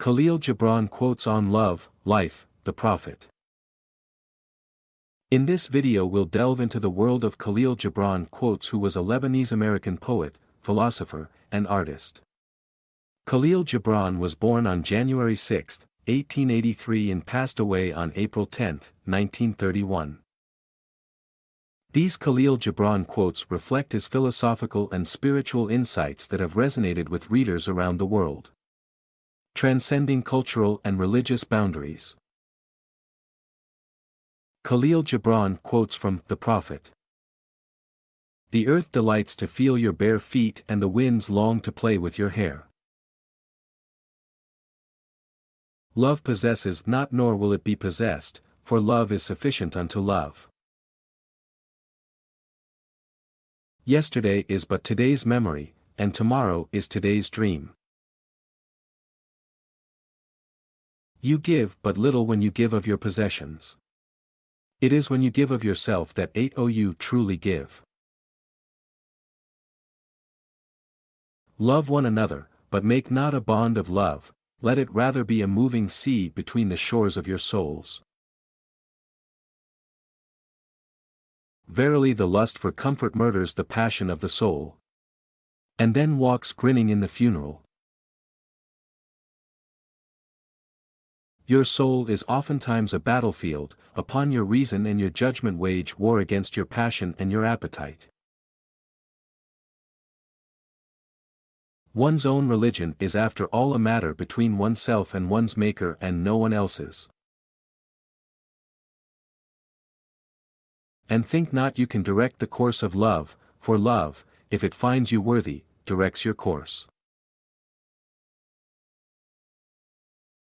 Khalil Gibran Quotes on Love, Life, the Prophet. In this video we'll delve into the world of Khalil Gibran Quotes, who was a Lebanese-American poet, philosopher, and artist. Khalil Gibran was born on January 6, 1883 and passed away on April 10, 1931. These Khalil Gibran quotes reflect his philosophical and spiritual insights that have resonated with readers around the world. Transcending cultural and religious boundaries. Khalil Gibran quotes from The Prophet. The earth delights to feel your bare feet and the winds long to play with your hair. Love possesses not, nor will it be possessed, for love is sufficient unto love. Yesterday is but today's memory, and tomorrow is today's dream. You give but little when you give of your possessions. It is when you give of yourself that you truly give. Love one another, but make not a bond of love, let it rather be a moving sea between the shores of your souls. Verily the lust for comfort murders the passion of the soul, and then walks grinning in the funeral. Your soul is oftentimes a battlefield, upon your reason and your judgment wage war against your passion and your appetite. One's own religion is after all a matter between oneself and one's maker and no one else's. And think not you can direct the course of love, for love, if it finds you worthy, directs your course.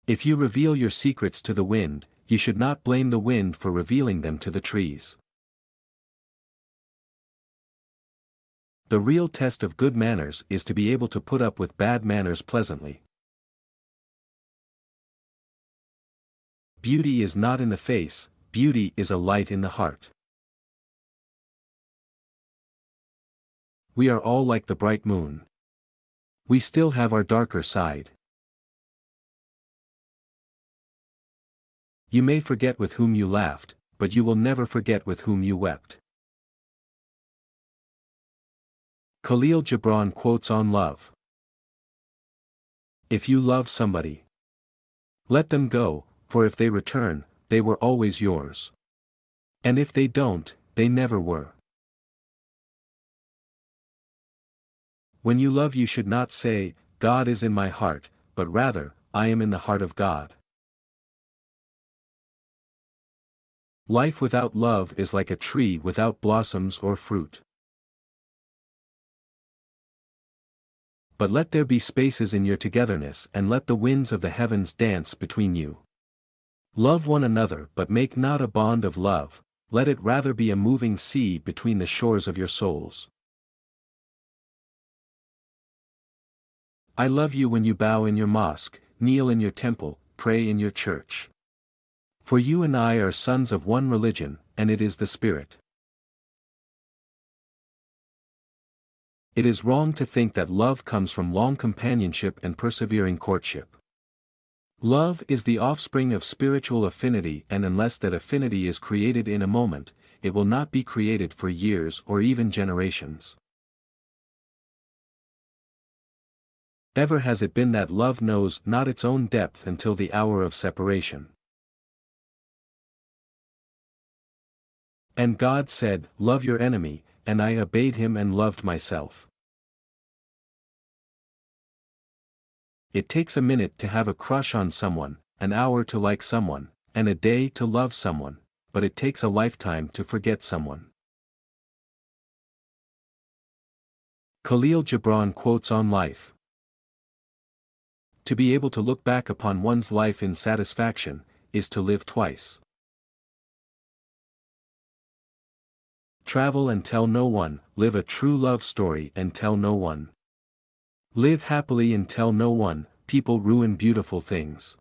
If you reveal your secrets to the wind, you should not blame the wind for revealing them to the trees. The real test of good manners is to be able to put up with bad manners pleasantly. Beauty is not in the face, beauty is a light in the heart. We are all like the bright moon. We still have our darker side. You may forget with whom you laughed, but you will never forget with whom you wept. Khalil Gibran Quotes on Love. If you love somebody, let them go, for if they return, they were always yours. And if they don't, they never were. When you love, you should not say, God is in my heart, but rather, I am in the heart of God. Life without love is like a tree without blossoms or fruit. But let there be spaces in your togetherness, and let the winds of the heavens dance between you. Love one another, but make not a bond of love, let it rather be a moving sea between the shores of your souls. I love you when you bow in your mosque, kneel in your temple, pray in your church. For you and I are sons of one religion, and it is the Spirit. It is wrong to think that love comes from long companionship and persevering courtship. Love is the offspring of spiritual affinity, and unless that affinity is created in a moment, it will not be created for years or even generations. Ever has it been that love knows not its own depth until the hour of separation. And God said, love your enemy, and I obeyed him and loved myself. It takes a minute to have a crush on someone, an hour to like someone, and a day to love someone, but it takes a lifetime to forget someone. Khalil Gibran Quotes on Life. To be able to look back upon one's life in satisfaction, is to live twice. Travel and tell no one, live a true love story and tell no one. Live happily and tell no one, people ruin beautiful things.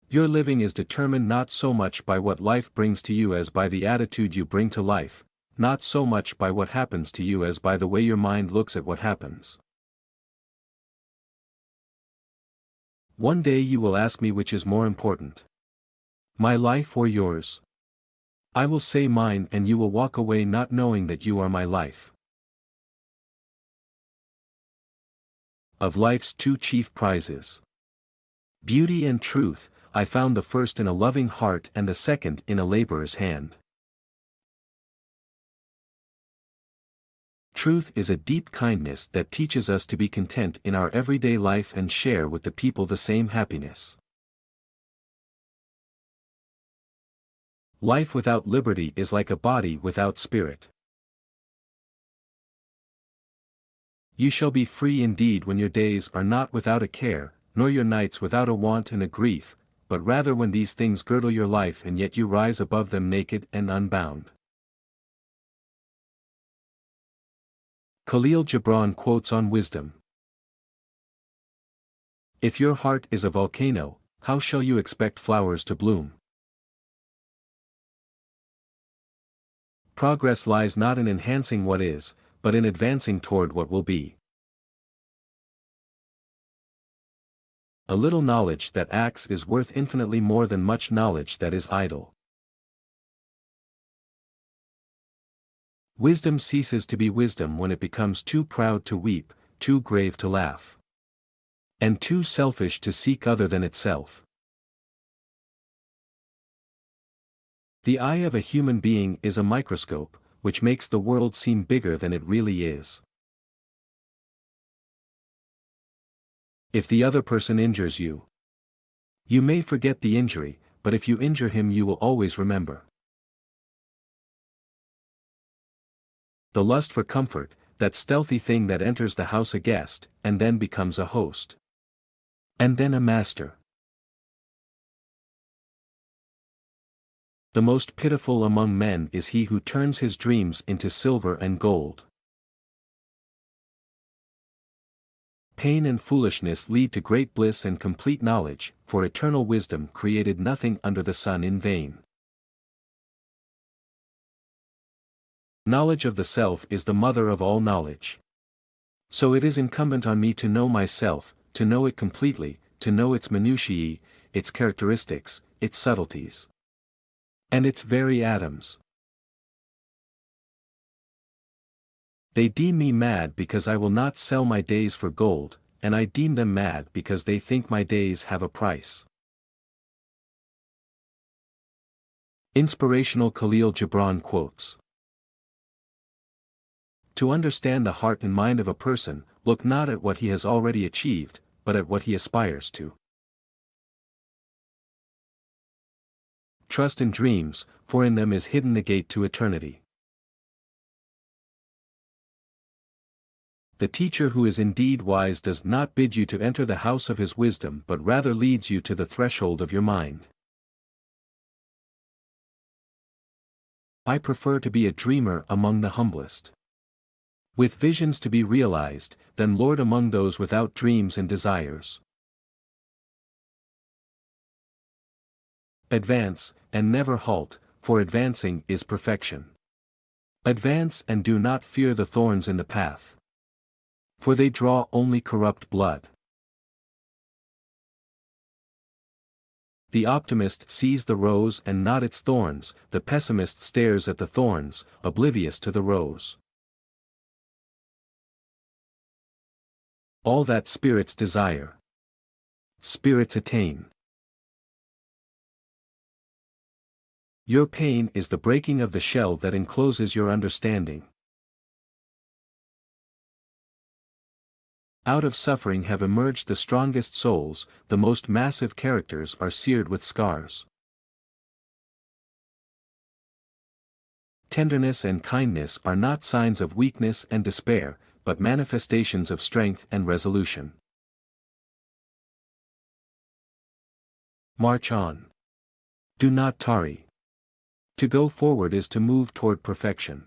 Your living is determined not so much by what life brings to you as by the attitude you bring to life, not so much by what happens to you as by the way your mind looks at what happens. One day you will ask me which is more important. My life or yours? I will say mine and you will walk away not knowing that you are my life. Of life's two chief prizes. Beauty and truth, I found the first in a loving heart and the second in a laborer's hand. Truth is a deep kindness that teaches us to be content in our everyday life and share with the people the same happiness. Life without liberty is like a body without spirit. You shall be free indeed when your days are not without a care, nor your nights without a want and a grief, but rather when these things girdle your life and yet you rise above them naked and unbound. Khalil Gibran quotes on wisdom. If your heart is a volcano, how shall you expect flowers to bloom? Progress lies not in enhancing what is, but in advancing toward what will be. A little knowledge that acts is worth infinitely more than much knowledge that is idle. Wisdom ceases to be wisdom when it becomes too proud to weep, too grave to laugh, and too selfish to seek other than itself. The eye of a human being is a microscope, which makes the world seem bigger than it really is. If the other person injures you, you may forget the injury, but if you injure him you will always remember. The lust for comfort, that stealthy thing that enters the house a guest, and then becomes a host. And then a master. The most pitiful among men is he who turns his dreams into silver and gold. Pain and foolishness lead to great bliss and complete knowledge, for eternal wisdom created nothing under the sun in vain. Knowledge of the self is the mother of all knowledge. So it is incumbent on me to know myself, to know it completely, to know its minutiae, its characteristics, its subtleties, and its very atoms. They deem me mad because I will not sell my days for gold, and I deem them mad because they think my days have a price. Inspirational Khalil Gibran Quotes. To understand the heart and mind of a person, look not at what he has already achieved, but at what he aspires to. Trust in dreams, for in them is hidden the gate to eternity. The teacher who is indeed wise does not bid you to enter the house of his wisdom but rather leads you to the threshold of your mind. I prefer to be a dreamer among the humblest, with visions to be realized, than lord among those without dreams and desires. Advance, and never halt, for advancing is perfection. Advance and do not fear the thorns in the path, for they draw only corrupt blood. The optimist sees the rose and not its thorns, the pessimist stares at the thorns, oblivious to the rose. All that spirits desire, spirits attain. Your pain is the breaking of the shell that encloses your understanding. Out of suffering have emerged the strongest souls, the most massive characters are seared with scars. Tenderness and kindness are not signs of weakness and despair, but manifestations of strength and resolution. March on. Do not tarry. To go forward is to move toward perfection.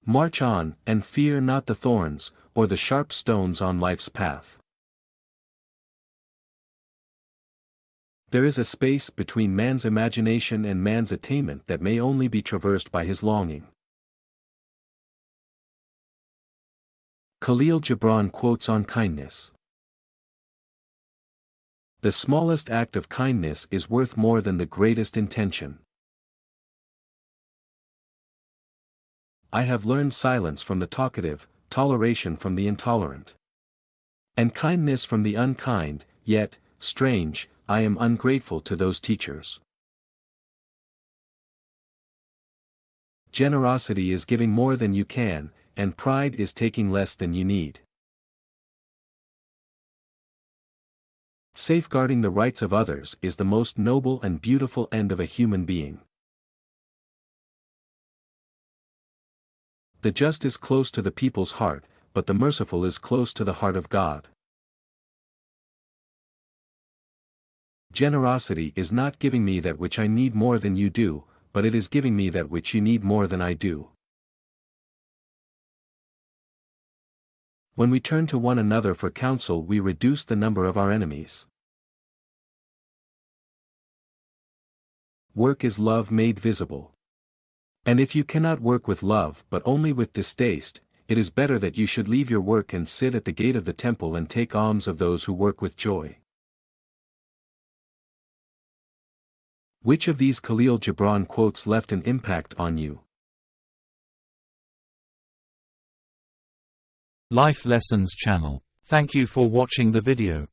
March on, and fear not the thorns, or the sharp stones on life's path. There is a space between man's imagination and man's attainment that may only be traversed by his longing. Khalil Gibran Quotes on kindness. The smallest act of kindness is worth more than the greatest intention. I have learned silence from the talkative, toleration from the intolerant, and kindness from the unkind, yet, strange, I am ungrateful to those teachers. Generosity is giving more than you can, and pride is taking less than you need. Safeguarding the rights of others is the most noble and beautiful end of a human being. The just is close to the people's heart, but the merciful is close to the heart of God. Generosity is not giving me that which I need more than you do, but it is giving me that which you need more than I do. When we turn to one another for counsel, we reduce the number of our enemies. Work is love made visible. And if you cannot work with love but only with distaste, it is better that you should leave your work and sit at the gate of the temple and take alms of those who work with joy. Which of these Khalil Gibran quotes left an impact on you? Life Lessons channel. Thank you for watching the video.